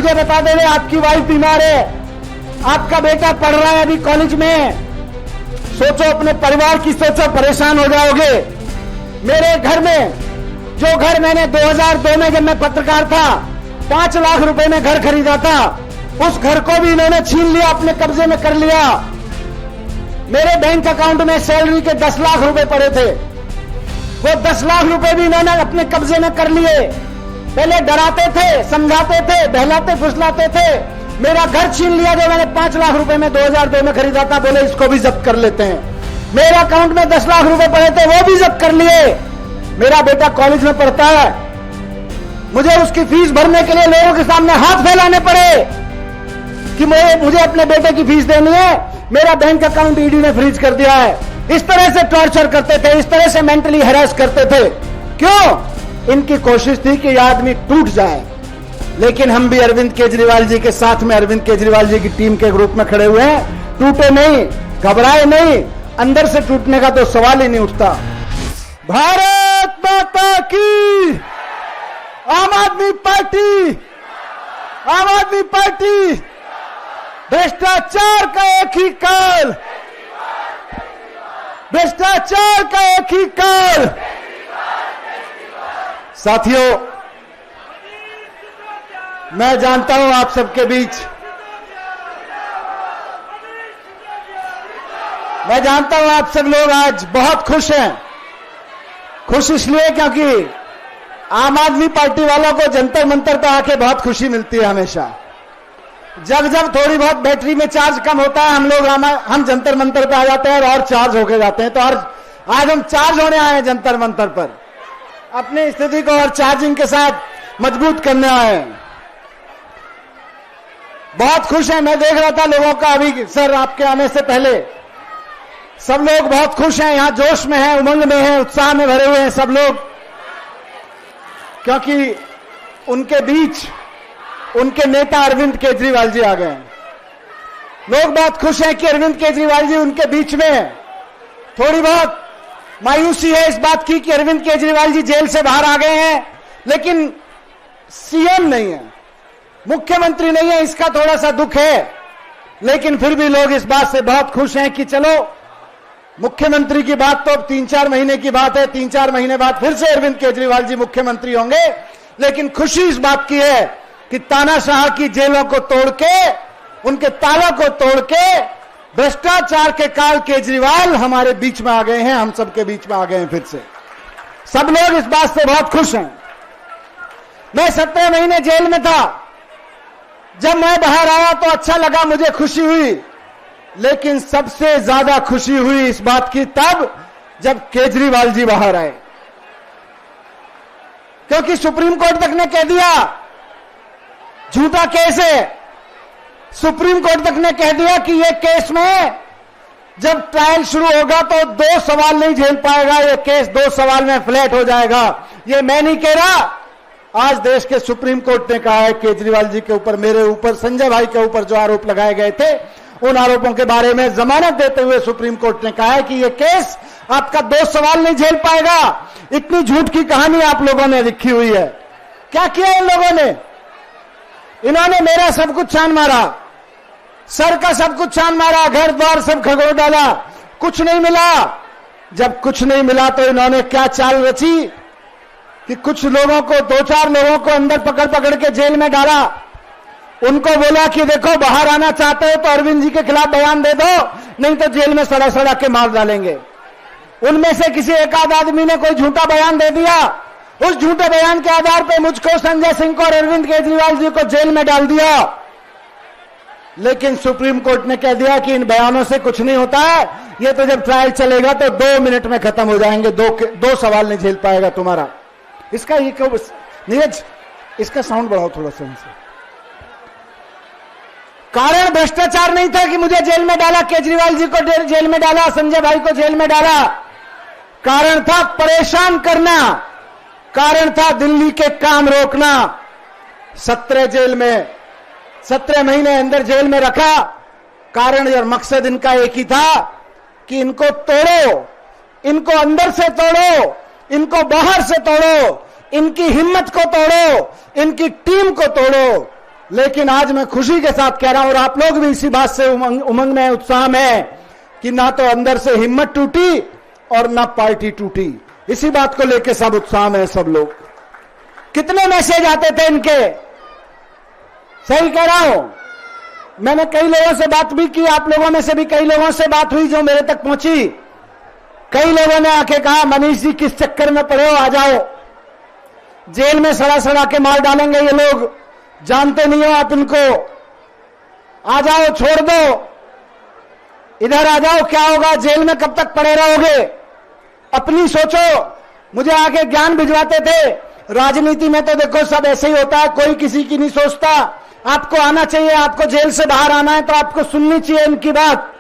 मुझे बता दे आपकी वाइफ बीमार है, आपका बेटा पढ़ रहा है अभी कॉलेज में, सोचो अपने परिवार की सोचो, परेशान हो जाओगे। मेरे घर में, जो घर मैंने 2002 में जब मैं पत्रकार था 5 लाख रुपए में घर खरीदा था, उस घर को भी इन्होंने छीन लिया, अपने कब्जे में कर लिया। मेरे बैंक अकाउंट में सैलरी के 10 लाख रुपए पड़े थे, वो 10 लाख रुपए भी इन्होंने अपने कब्जे में कर लिए। पहले डराते थे, समझाते थे, बहलाते फुसलाते थे, मेरा घर छीन लिया जो मैंने 5 लाख रुपए में 2002 में खरीदा था, बोले इसको भी जब्त कर लेते हैं। मेरे अकाउंट में 10 लाख रुपए पड़े थे, वो भी जब्त कर लिए। मेरा बेटा कॉलेज में पढ़ता है, मुझे उसकी फीस भरने के लिए लोगों के सामने हाथ फैलाने पड़े कि मुझे अपने बेटे की फीस देनी है, मेरा बैंक अकाउंट ईडी ने फ्रीज कर दिया है। इस तरह से टॉर्चर करते थे, इस तरह से मेंटली हैरेस करते थे। क्यों? इनकी कोशिश थी कि यह आदमी टूट जाए। लेकिन हम भी अरविंद केजरीवाल जी के साथ में, अरविंद केजरीवाल जी की टीम के ग्रुप में खड़े हुए हैं। टूटे नहीं, घबराए नहीं, अंदर से टूटने का तो सवाल ही नहीं उठता। भारत माता की, आम आदमी पार्टी, आम आदमी पार्टी, भ्रष्टाचार का एक ही काल, भ्रष्टाचार का एक ही काल। साथियों, मैं जानता हूं आप सबके बीच, मैं जानता हूं आप सब लोग आज बहुत खुश हैं। खुश इसलिए क्योंकि आम आदमी पार्टी वालों को जंतर मंतर पर आके बहुत खुशी मिलती है हमेशा। जब जब थोड़ी बहुत बैटरी में चार्ज कम होता है, हम जंतर मंतर पे आ जाते हैं और चार्ज होके जाते हैं। तो आज हम चार्ज होने आए हैं जंतर मंतर पर, अपनी स्थिति को और चार्जिंग के साथ मजबूत करने आए हैं। बहुत खुश हैं। मैं देख रहा था लोगों का अभी, सर आपके आने से पहले सब लोग बहुत खुश हैं, यहां जोश में हैं, उमंग में हैं, उत्साह में भरे हुए हैं सब लोग, क्योंकि उनके बीच उनके नेता अरविंद केजरीवाल जी आ गए हैं। लोग बहुत खुश हैं कि अरविंद केजरीवाल जी उनके बीच में हैं। थोड़ी बहुत मायूसी है इस बात की कि अरविंद केजरीवाल जी जेल से बाहर आ गए हैं, लेकिन सीएम नहीं है, मुख्यमंत्री नहीं है, इसका थोड़ा सा दुख है। लेकिन फिर भी लोग इस बात से बहुत खुश हैं कि चलो, मुख्यमंत्री की बात तो अब 3-4 महीने की बात है, 3-4 महीने बाद फिर से अरविंद केजरीवाल जी मुख्यमंत्री होंगे। लेकिन खुशी इस बात की है कि तानाशाह की जेलों को तोड़ के, उनके तालों को तोड़ के, भ्रष्टाचार के काल केजरीवाल हमारे बीच में आ गए हैं, हम सबके बीच में आ गए हैं फिर से। सब लोग इस बात से बहुत खुश हैं। मैं 17 महीने जेल में था, जब मैं बाहर आया तो अच्छा लगा, मुझे खुशी हुई। लेकिन सबसे ज्यादा खुशी हुई इस बात की तब जब केजरीवाल जी बाहर आए, क्योंकि सुप्रीम कोर्ट तक ने कह दिया झूठा केस है। सुप्रीम कोर्ट तक ने कह दिया कि यह केस में जब ट्रायल शुरू होगा तो 2 सवाल नहीं झेल पाएगा, यह केस 2 सवाल में फ्लैट हो जाएगा। यह मैं नहीं कह रहा, आज देश के सुप्रीम कोर्ट ने कहा है केजरीवाल जी के ऊपर, मेरे ऊपर, संजय भाई के ऊपर जो आरोप लगाए गए थे, उन आरोपों के बारे में जमानत देते हुए सुप्रीम कोर्ट ने कहा है कि यह केस आपका 2 सवाल नहीं झेल पाएगा। इतनी झूठ की कहानी आप लोगों ने लिखी हुई है। क्या किया इन लोगों ने? इन्होंने मेरा सब कुछ छान मारा, सर का सब कुछ छान मारा, घर द्वार सब खगोल डाला, कुछ नहीं मिला। जब कुछ नहीं मिला तो इन्होंने क्या चाल रची कि कुछ लोगों को, 2-4 लोगों को अंदर पकड़ पकड़ के जेल में डाला। उनको बोला कि देखो बाहर आना चाहते हो तो अरविंद जी के खिलाफ बयान दे दो, नहीं तो जेल में सड़ा सड़ा के मार डालेंगे। उनमें से किसी एक आध आदमी ने कोई झूठा बयान दे दिया, उस झूठे बयान के आधार पर मुझको, संजय सिंह को और अरविंद केजरीवाल जी को जेल में डाल दिया। लेकिन सुप्रीम कोर्ट ने कह दिया कि इन बयानों से कुछ नहीं होता है, ये तो जब ट्रायल चलेगा तो 2 मिनट में खत्म हो जाएंगे, 2 सवाल नहीं झेल पाएगा तुम्हारा। इसका ये क्यों, नीरज इसका साउंड बढ़ाओ थोड़ा सा इनसे। कारण भ्रष्टाचार नहीं था कि मुझे जेल में डाला, केजरीवाल जी को जेल में डाला, संजय भाई को जेल में डाला। कारण था परेशान करना, कारण था दिल्ली के काम रोकना। 17 महीने अंदर जेल में रखा। कारण और मकसद इनका एक ही था कि इनको तोड़ो, इनको अंदर से तोड़ो, इनको बाहर से तोड़ो, इनकी हिम्मत को तोड़ो, इनकी टीम को तोड़ो। लेकिन आज मैं खुशी के साथ कह रहा हूं और आप लोग भी इसी बात से उमंग में, उत्साह में है कि ना तो अंदर से हिम्मत टूटी और ना पार्टी टूटी। इसी बात को लेकर सब उत्साह में है सब लोग। कितने मैसेज आते थे इनके, सही कह रहा हूं। मैंने कई लोगों से बात भी की, आप लोगों में से भी कई लोगों से बात हुई जो मेरे तक पहुंची। कई लोगों ने आके कहा मनीष जी किस चक्कर में पड़े हो, आ जाओ, जेल में सड़ा सड़ा के मार डालेंगे ये लोग, जानते नहीं हो आप इनको, आ जाओ, छोड़ दो, इधर आ जाओ, क्या होगा, जेल में कब तक पड़े रहोगे, अपनी सोचो। मुझे आगे ज्ञान भिजवाते थे। राजनीति में तो देखो सब ऐसे ही होता है, कोई किसी की नहीं सोचता। आपको आना चाहिए, आपको जेल से बाहर आना है तो आपको सुननी चाहिए इनकी बात।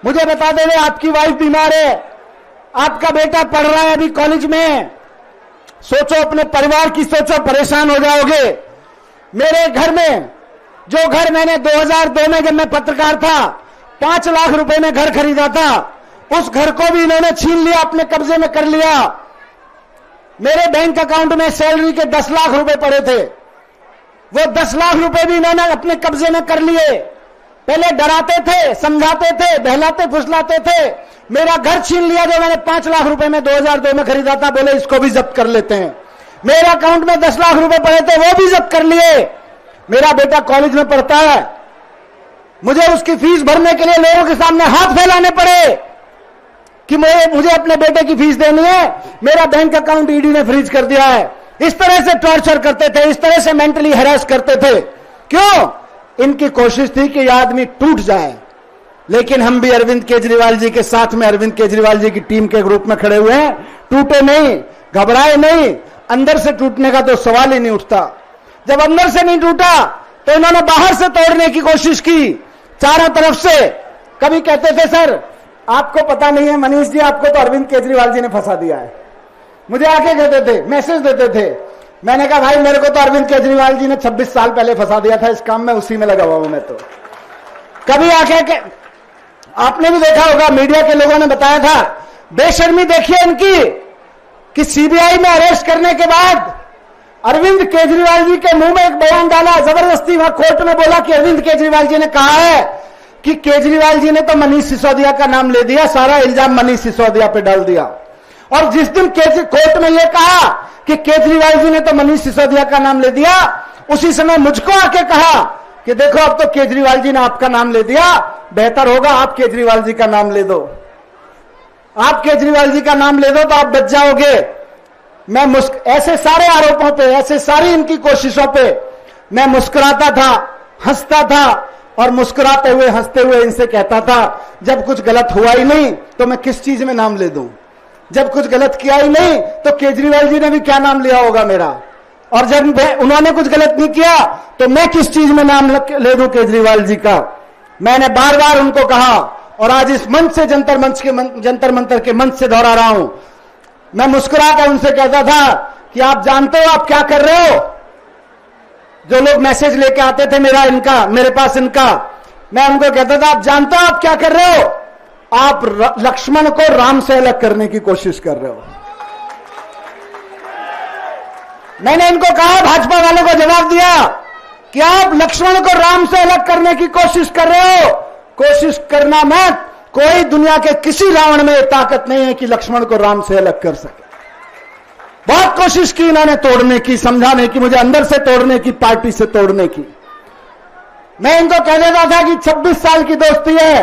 मुझे बता दे रहे आपकी वाइफ बीमार है, आपका बेटा पढ़ रहा है अभी कॉलेज में, सोचो अपने परिवार की सोचो, परेशान हो जाओगे। मेरे घर में, जो घर मैंने 2002 में जब मैं पत्रकार था 5 लाख रुपए में घर खरीदा था, उस घर को भी इन्होंने छीन लिया, अपने कब्जे में कर लिया। मेरे बैंक अकाउंट में सैलरी के 10 लाख रुपए पड़े थे, वो 10 लाख रुपए भी इन्होंने अपने कब्जे में कर लिए। पहले डराते थे, समझाते थे, बहलाते फुसलाते थे, मेरा घर छीन लिया जो मैंने 5 लाख रुपए में 2002 में खरीदा था, बोले इसको भी जब्त कर लेते हैं। मेरे अकाउंट में 10 लाख रुपए पड़े थे, वो भी जब्त कर लिए। मेरा बेटा कॉलेज में पढ़ता है, मुझे उसकी फीस भरने के लिए लोगों के सामने हाथ फैलाने पड़े कि मुझे अपने बेटे की फीस देनी है, मेरा बैंक अकाउंट ईडी ने फ्रीज कर दिया है। इस तरह से टॉर्चर करते थे, इस तरह से मेंटली हैरेस करते थे। क्यों? इनकी कोशिश थी कि यह आदमी टूट जाए। लेकिन हम भी अरविंद केजरीवाल जी के साथ में, अरविंद केजरीवाल जी की टीम के ग्रुप में खड़े हुए हैं। टूटे नहीं, घबराए नहीं, अंदर से टूटने का तो सवाल ही नहीं उठता। जब अंदर से नहीं टूटा तो इन्होंने बाहर से तोड़ने की कोशिश की, चारों तरफ से। कभी कहते थे सर आपको पता नहीं है मनीष जी, आपको तो अरविंद केजरीवाल जी ने फंसा दिया है। मुझे आके कहते थे, मैसेज देते थे। मैंने कहा भाई मेरे को तो अरविंद केजरीवाल जी ने 26 साल पहले फंसा दिया था इस काम में, उसी में लगा हुआ हूं मैं तो। कभी आके आपने भी देखा होगा, मीडिया के लोगों ने बताया था, बेशर्मी देखिए इनकी कि सीबीआई में अरेस्ट करने के बाद अरविंद केजरीवाल जी के मुंह में एक बयान डाला, जबरदस्ती वहां कोर्ट में बोला कि अरविंद केजरीवाल जी ने कहा है कि केजरीवाल जी ने तो मनीष सिसोदिया का नाम ले दिया, सारा इल्जाम मनीष सिसोदिया पे डाल दिया। और जिस दिन कोर्ट में यह कहा कि केजरीवाल जी ने तो मनीष सिसोदिया का नाम ले दिया, उसी समय मुझको आके कहा कि देखो अब तो केजरीवाल जी ने आपका नाम ले दिया, बेहतर होगा आप केजरीवाल जी का नाम ले दो, आप केजरीवाल जी का नाम ले दो तो आप बच जाओगे। मैं ऐसे सारे आरोपों पे, ऐसे सारी इनकी कोशिशों पे मैं मुस्कुराता था, हंसता था, और मुस्कुराते हुए हंसते हुए इनसे कहता था जब कुछ गलत हुआ ही नहीं तो मैं किस चीज में नाम ले दूं, जब कुछ गलत किया ही नहीं तो केजरीवाल जी ने भी क्या नाम लिया होगा मेरा, और जब उन्होंने कुछ गलत नहीं किया तो मैं किस चीज में नाम ले दूं केजरीवाल जी का। मैंने बार बार उनको कहा, और आज इस मंच से, जंतर मंतर के मंच से दोहरा रहा हूं। मैं मुस्कुरा कर उनसे कहता था कि आप जानते हो आप क्या कर रहे हो। जो लोग मैसेज लेके आते थे मेरे पास इनका, मैं उनको कहता था आप जानते हो आप क्या कर रहे हो, आप लक्ष्मण को राम से अलग करने की कोशिश कर रहे हो। मैंने इनको कहा, भाजपा वालों को जवाब दिया कि आप लक्ष्मण को राम से अलग करने की कोशिश कर रहे हो। कोशिश करना मत, कोई दुनिया के किसी रावण में ताकत नहीं है कि लक्ष्मण को राम से अलग कर सके। बहुत कोशिश की इन्होंने तोड़ने की, समझाने की, मुझे अंदर से तोड़ने की, पार्टी से तोड़ने की। मैं इनको कह देता था कि 26 साल की दोस्ती है,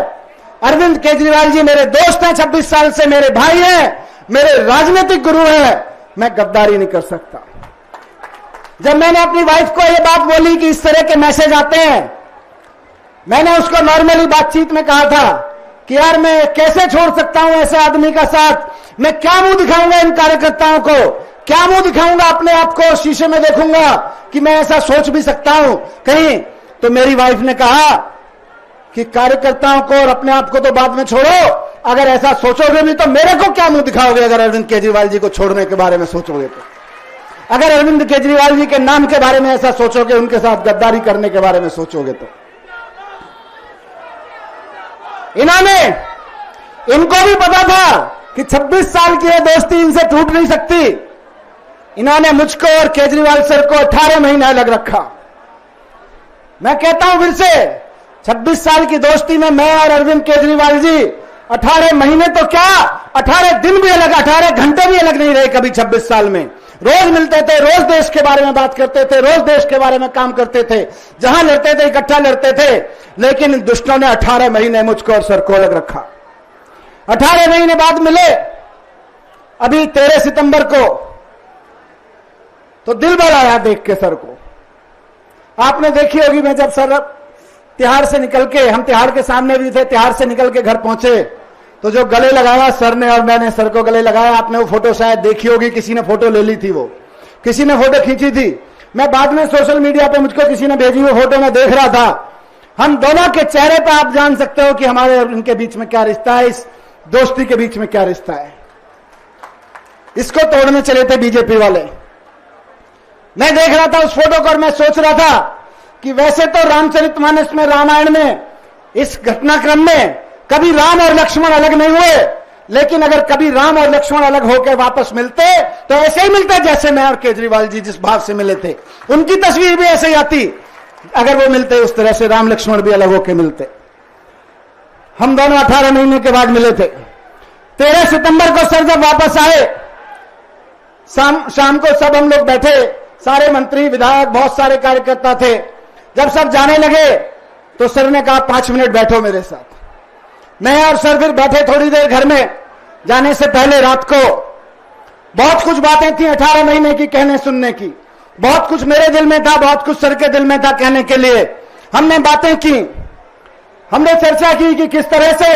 अरविंद केजरीवाल जी मेरे दोस्त हैं, 26 साल से मेरे भाई हैं, मेरे राजनीतिक गुरु हैं, मैं गद्दारी नहीं कर सकता। जब मैंने अपनी वाइफ को यह बात बोली कि इस तरह के मैसेज आते हैं, मैंने उसको नॉर्मली बातचीत में कहा था कि यार मैं कैसे छोड़ सकता हूं ऐसे आदमी का साथ, मैं क्या मुंह दिखाऊंगा इन कार्यकर्ताओं को, क्या मुंह दिखाऊंगा अपने आप को, शीशे में देखूंगा कि मैं ऐसा सोच भी सकता हूं कहीं। तो मेरी वाइफ ने कहा कि कार्यकर्ताओं को और अपने आप को तो बाद में छोड़ो, अगर ऐसा सोचोगे भी तो मेरे को क्या मुंह दिखाओगे अगर अरविंद केजरीवाल जी को छोड़ने के बारे में सोचोगे तो, अगर अरविंद केजरीवाल जी के नाम के बारे में ऐसा सोचोगे, उनके साथ गद्दारी करने के बारे में सोचोगे तो। इनको भी पता था कि 26 साल की यह दोस्ती इनसे टूट नहीं सकती। इन्होंने मुझको और केजरीवाल सर को 18 महीना लग रखा। मैं कहता हूं फिर से, 26 साल की दोस्ती में मैं और अरविंद केजरीवाल जी 18 महीने तो क्या 18 दिन भी अलग, 18 घंटे भी अलग नहीं रहे कभी 26 साल में। रोज मिलते थे, रोज देश के बारे में बात करते थे, रोज देश के बारे में काम करते थे, जहां लड़ते थे इकट्ठा लड़ते थे। लेकिन दुष्टों ने 18 महीने मुझको और सर को अलग रखा। 18 महीने बाद मिले अभी 13 सितंबर को, तो दिल भर आया देख के सर को। आपने देखी होगी, मैं जब सर तिहाड़ से निकल के, हम तिहाड़ के सामने भी थे, तिहाड़ से निकल के घर पहुंचे तो जो गले लगाया सर ने और मैंने सर को गले लगाया, आपने वो फोटो शायद देखी होगी, किसी ने फोटो ले ली थी, वो किसी ने फोटो खींची थी। मैं बाद में सोशल मीडिया पे मुझको किसी ने भेजी वो फोटो में देख रहा था। हम दोनों के चेहरे पे आप जान सकते हो कि हमारे और उनके बीच में क्या रिश्ता है, इस दोस्ती के बीच में क्या रिश्ता है। इसको तोड़ने चले थे बीजेपी वाले। मैं देख रहा था उस फोटो को और मैं सोच रहा था कि वैसे तो रामचरितमानस में, रामायण में, इस घटनाक्रम में कभी राम और लक्ष्मण अलग नहीं हुए, लेकिन अगर कभी राम और लक्ष्मण अलग होकर वापस मिलते तो ऐसे ही मिलते जैसे मैं और केजरीवाल जी जिस भाव से मिले थे। उनकी तस्वीर भी ऐसे ही आती अगर वो मिलते उस तरह से, राम लक्ष्मण भी अलग होकर मिलते। हम दोनों 18 महीने के बाद मिले थे। 13 सितंबर को सर जब वापस आए, शाम को सब हम लोग बैठे, सारे मंत्री, विधायक, बहुत सारे कार्यकर्ता थे। जब सब जाने लगे तो सर ने कहा 5 मिनट बैठो मेरे साथ। मैं और सर फिर बैठे थोड़ी देर घर में। जाने से पहले रात को बहुत कुछ बातें थी 18 महीने की कहने सुनने की, बहुत कुछ मेरे दिल में था, बहुत कुछ सर के दिल में था कहने के लिए। हमने बातें की, हमने चर्चा की कि किस तरह से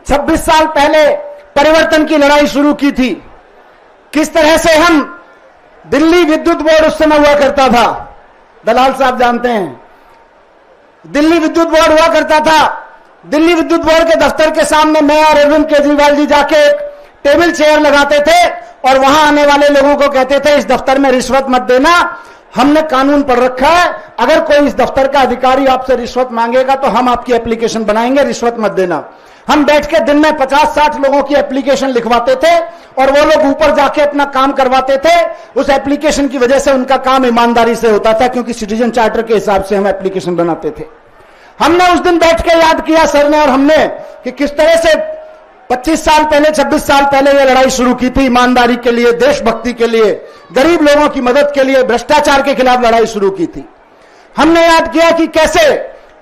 26 साल पहले परिवर्तन की लड़ाई शुरू की थी, किस तरह से हम दिल्ली विद्युत बोर्ड उस समय हुआ करता था, दलाल साहब जानते हैं, दिल्ली विद्युत बोर्ड हुआ करता था। दिल्ली विद्युत बोर्ड के दफ्तर के सामने मैं और अरविंद केजरीवाल जी जाके एक टेबल चेयर लगाते थे और वहां आने वाले लोगों को कहते थे इस दफ्तर में रिश्वत मत देना, हमने कानून पढ़ रखा है, अगर कोई इस दफ्तर का अधिकारी आपसे रिश्वत मांगेगा तो हम आपकी एप्लीकेशन बनाएंगे, रिश्वत मत देना। हम बैठ के दिन में 50-60 लोगों की एप्लीकेशन लिखवाते थे और वो लोग ऊपर जाके अपना काम करवाते थे। उस एप्लीकेशन की वजह से उनका काम ईमानदारी से होता था, क्योंकि सिटीजन चार्टर के हिसाब से हम एप्लीकेशन बनाते थे। हमने उस दिन बैठ के याद किया सर ने और हमने कि किस तरह से 25 साल पहले, 26 साल पहले ये लड़ाई शुरू की थी, ईमानदारी के लिए, देशभक्ति के लिए, गरीब लोगों की मदद के लिए, भ्रष्टाचार के खिलाफ लड़ाई शुरू की थी। हमने याद किया कि कैसे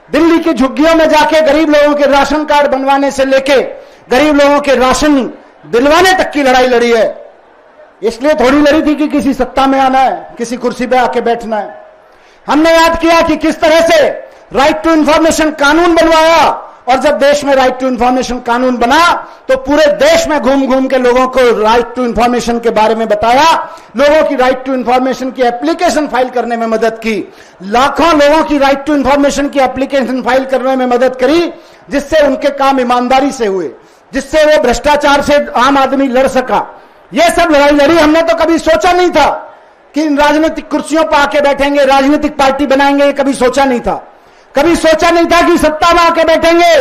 दिल्ली की झुग्गियों में जाके गरीब लोगों के राशन कार्ड बनवाने से लेके गरीब लोगों के राशन दिलवाने तक की लड़ाई लड़ी है। इसलिए थोड़ी लड़ी थी कि किसी सत्ता में आना है, किसी कुर्सी पे आके बैठना है। हमने याद किया कि किस तरह से राइट टू इंफॉर्मेशन कानून बनवाया, और जब देश में राइट टू इंफॉर्मेशन कानून बना तो पूरे देश में घूम घूम के लोगों को राइट टू इंफॉर्मेशन के बारे में बताया, लोगों की राइट टू इंफॉर्मेशन की एप्लीकेशन फाइल करने में मदद की, लाखों लोगों की राइट टू इंफॉर्मेशन की एप्लीकेशन फाइल करने में मदद करी, जिससे उनके काम ईमानदारी से हुए, जिससे वो भ्रष्टाचार से आम आदमी लड़ सका। यह सब लड़ाई लड़ी। हमने तो कभी सोचा नहीं था कि इन राजनीतिक कुर्सियों पर आके बैठेंगे, राजनीतिक पार्टी बनाएंगे, कभी सोचा नहीं था। कभी सोचा नहीं था कि सत्ता में आके बैठेंगे,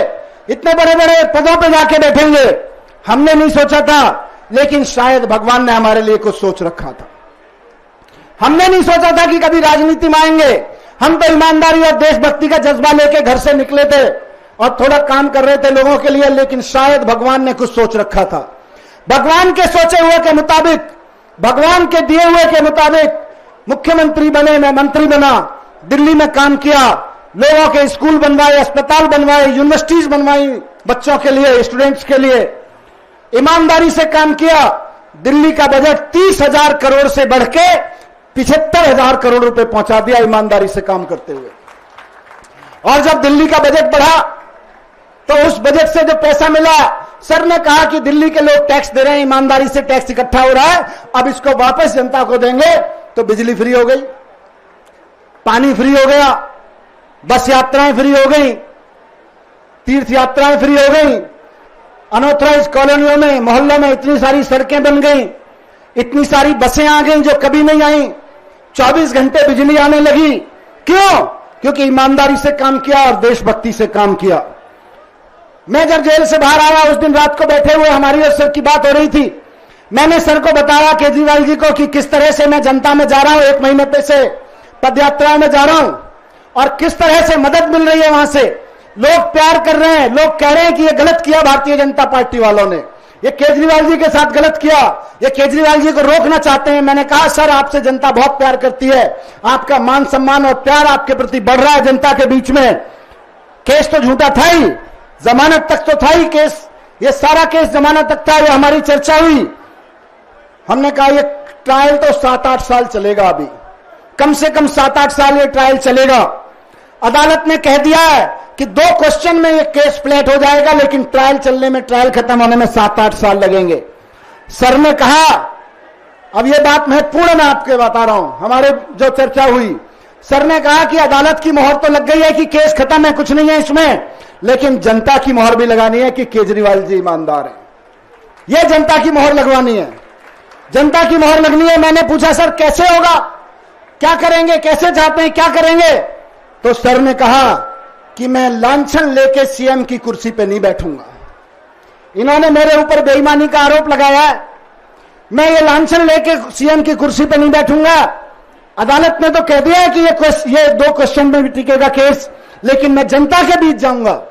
इतने बड़े बड़े पदों पे जाके बैठेंगे, हमने नहीं सोचा था। लेकिन शायद भगवान ने हमारे लिए कुछ सोच रखा था। हमने नहीं सोचा था कि कभी राजनीति में आएंगे। हम तो ईमानदारी और देशभक्ति का जज्बा लेके घर से निकले थे और थोड़ा काम कर रहे थे लोगों के लिए, लेकिन शायद भगवान ने कुछ सोच रखा था। भगवान के सोचे हुए के मुताबिक, भगवान के दिए हुए के मुताबिक मुख्यमंत्री बने, मैं मंत्री बना, दिल्ली में काम किया, लोगों के स्कूल बनवाए, अस्पताल बनवाए, यूनिवर्सिटीज बनवाई बच्चों के लिए, स्टूडेंट्स के लिए, ईमानदारी से काम किया। दिल्ली का बजट 30,000 करोड़ से बढ़ के 75,000 करोड़ रुपए पहुंचा दिया ईमानदारी से काम करते हुए। और जब दिल्ली का बजट बढ़ा तो उस बजट से जो पैसा मिला, सर ने कहा कि दिल्ली के लोग टैक्स दे रहे हैं, ईमानदारी से टैक्स इकट्ठा हो रहा है, अब इसको वापस जनता को देंगे। तो बिजली फ्री हो गई, पानी फ्री हो गया, बस यात्राएं फ्री हो गई, तीर्थ यात्राएं फ्री हो गई, अनऑथराइज कॉलोनियों में, मोहल्लों में इतनी सारी सड़कें बन गई, इतनी सारी बसें आ गई जो कभी नहीं आई, 24 घंटे बिजली आने लगी। क्यों? क्योंकि ईमानदारी से काम किया और देशभक्ति से काम किया। मैं जब जेल से बाहर आया उस दिन रात को बैठे हुए हमारी और सर की बात हो रही थी। मैंने सर को बताया, केजरीवाल जी को, कि किस तरह से मैं जनता में जा रहा हूं, 1 महीने पे से पदयात्रा में जा रहा हूं। और किस तरह से मदद मिल रही है वहां से। लोग प्यार कर रहे हैं, लोग कह रहे हैं कि ये गलत किया भारतीय जनता पार्टी वालों ने, ये केजरीवाल जी के साथ गलत किया, ये केजरीवाल जी को रोकना चाहते हैं। मैंने कहा सर आपसे जनता बहुत प्यार करती है, आपका मान सम्मान और प्यार आपके प्रति बढ़ रहा है जनता के बीच में। केस तो झूठा था ही, जमानत तक तो था ही केस, ये सारा केस जमानत तक था, ये हमारी चर्चा हुई। हमने कहा ये ट्रायल तो 7-8 साल चलेगा, अभी कम से कम 7-8 साल ये ट्रायल चलेगा। अदालत ने कह दिया है कि 2 क्वेश्चन में ये केस फ्लैट हो जाएगा, लेकिन ट्रायल चलने में, ट्रायल खत्म होने में 7-8 साल लगेंगे। सर ने कहा, अब ये बात महत्वपूर्ण मैं आपके बता रहा हूं, हमारे जो चर्चा हुई, सर ने कहा कि अदालत की मोहर तो लग गई है कि केस खत्म है, कुछ नहीं है इसमें, लेकिन जनता की मोहर भी लगानी है कि केजरीवाल जी ईमानदार है। यह जनता की मोहर लगवानी है, जनता की मोहर लगनी है। मैंने पूछा सर कैसे होगा, क्या करेंगे, कैसे चाहते हैं, क्या करेंगे? तो सर ने कहा कि मैं लांछन लेके सीएम की कुर्सी पे नहीं बैठूंगा। इन्होंने मेरे ऊपर बेईमानी का आरोप लगाया है, मैं ये लांछन लेके सीएम की कुर्सी पे नहीं बैठूंगा। अदालत ने तो कह दिया है कि ये 2 क्वेश्चन में भी टिकेगा केस, लेकिन मैं जनता के बीच जाऊंगा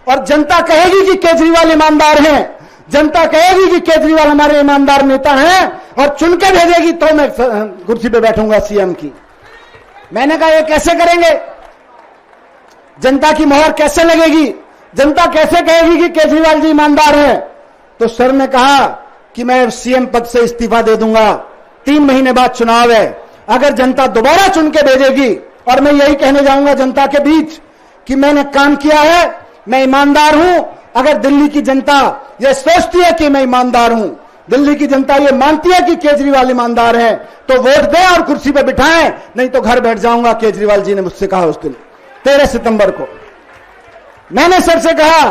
और जनता कहेगी कि केजरीवाल ईमानदार हैं, जनता कहेगी कि केजरीवाल हमारे ईमानदार नेता हैं और चुन के भेजेगी तो मैं कुर्सी पे बैठूंगा सीएम की। मैंने कहा ये कैसे करेंगे, जनता की मोहर कैसे लगेगी, जनता कैसे कहेगी कि केजरीवाल जी ईमानदार हैं? तो सर ने कहा कि मैं सीएम पद से इस्तीफा दे दूंगा, 3 महीने बाद चुनाव है, अगर जनता दोबारा चुन के भेजेगी और मैं यही कहने जाऊंगा जनता के बीच कि मैंने काम किया है, मैं ईमानदार हूं। अगर दिल्ली की जनता यह सोचती है कि मैं ईमानदार हूं, दिल्ली की जनता ये मानती है कि केजरीवाल ईमानदार है, तो वोट दें और कुर्सी पे बिठाएं, नहीं तो घर बैठ जाऊंगा। केजरीवाल जी ने मुझसे कहा उस दिन 13 सितंबर को। मैंने सर से कहा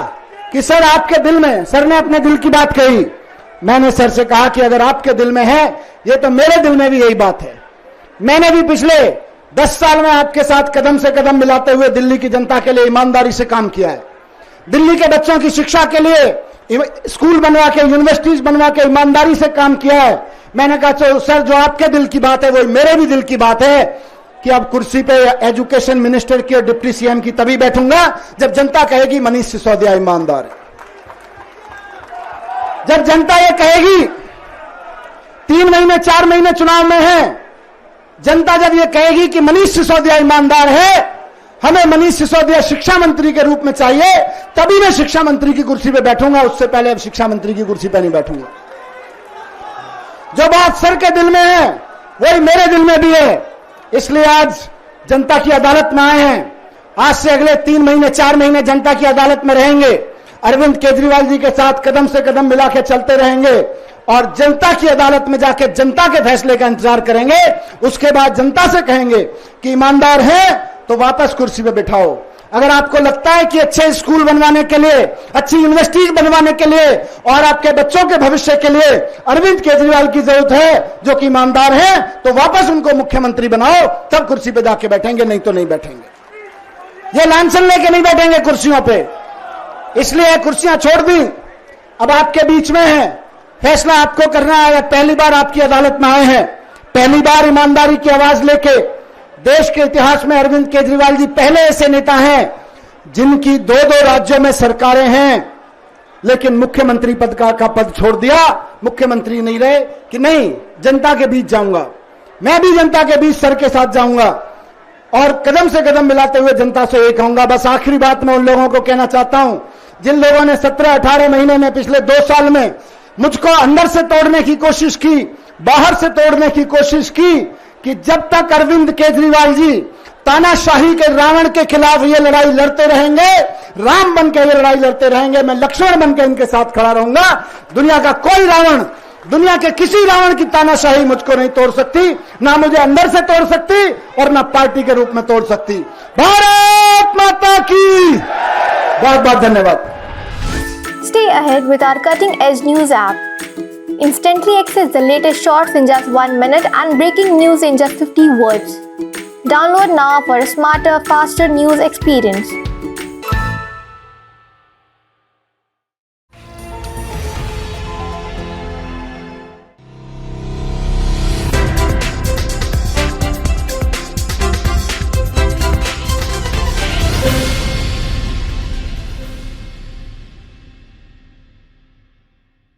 कि सर आपके दिल में, सर ने अपने दिल की बात कही। मैंने सर से कहा कि अगर आपके दिल में है, ये तो मेरे दिल में भी यही बात है। मैंने भी पिछले 10 साल में आपके साथ कदम से कदम मिलाते हुए दिल्ली की जनता के लिए ईमानदारी से काम किया है। दिल्ली के बच्चों की शिक्षा के लिए स्कूल बनवा के, यूनिवर्सिटीज बनवा के ईमानदारी से काम किया है। मैंने कहा सर जो आपके दिल की बात है वो मेरे भी दिल की बात है कि अब कुर्सी पे एजुकेशन मिनिस्टर की और डिप्टी सीएम की तभी बैठूंगा जब जनता कहेगी मनीष सिसोदिया ईमानदार है। जब जनता ये कहेगी, 3 महीने 4 महीने चुनाव में है, जनता जब ये कहेगी कि मनीष सिसोदिया ईमानदार है, हमें मनीष सिसोदिया शिक्षा मंत्री के रूप में चाहिए, तभी मैं शिक्षा मंत्री की कुर्सी पे बैठूंगा, उससे पहले अब शिक्षा मंत्री की कुर्सी पे नहीं बैठूंगा। जो बात सर के दिल में है वही मेरे दिल में भी है, इसलिए आज जनता की अदालत में आए हैं। आज से अगले 3 महीने 4 महीने जनता की अदालत में रहेंगे, अरविंद केजरीवाल जी के साथ कदम से कदम मिला के चलते रहेंगे और जनता की अदालत में जाके जनता के फैसले का इंतजार करेंगे। उसके बाद जनता से कहेंगे कि ईमानदार है तो वापस कुर्सी पे बिठाओ। अगर आपको लगता है कि अच्छे स्कूल बनवाने के लिए, अच्छी यूनिवर्सिटी बनवाने के लिए और आपके बच्चों के भविष्य के लिए अरविंद केजरीवाल की जरूरत है जो कि ईमानदार है, तो वापस उनको मुख्यमंत्री बनाओ, तब कुर्सी पे जाके बैठेंगे, नहीं तो नहीं बैठेंगे। ये लांछन लेके नहीं बैठेंगे कुर्सियों पे, इसलिए कुर्सियां छोड़ दी, अब आपके बीच में है, फैसला आपको करना है। पहली बार आपकी अदालत में आए हैं, पहली बार ईमानदारी की आवाज लेके। देश के इतिहास में अरविंद केजरीवाल जी पहले ऐसे नेता हैं जिनकी 2-2 राज्यों में सरकारें हैं, लेकिन मुख्यमंत्री पद का पद छोड़ दिया, मुख्यमंत्री नहीं रहे कि नहीं जनता के बीच जाऊंगा, मैं भी जनता के बीच सर के साथ जाऊंगा और कदम से कदम मिलाते हुए जनता से एक कहूंगा। बस आखिरी बात मैं उन लोगों को कहना चाहता हूं जिन लोगों ने 17-18 महीने में, पिछले 2 साल में मुझको अंदर से तोड़ने की कोशिश की, बाहर से तोड़ने की कोशिश की, कि जब तक अरविंद केजरीवाल जी तानाशाही के रावण के खिलाफ ये लड़ाई लड़ते रहेंगे, राम बन के ये लड़ाई लड़ते रहेंगे, मैं लक्ष्मण बन के इनके साथ खड़ा रहूंगा। दुनिया का कोई रावण, दुनिया के किसी रावण की तानाशाही मुझको नहीं तोड़ सकती, ना मुझे अंदर से तोड़ सकती और ना पार्टी के रूप में तोड़ सकती। भारत माता की बहुत बहुत धन्यवाद। Stay ahead with our cutting edge news app. Instantly access the latest shorts in just 1 minute and breaking news in just 50 words. Download now for a smarter, faster news experience.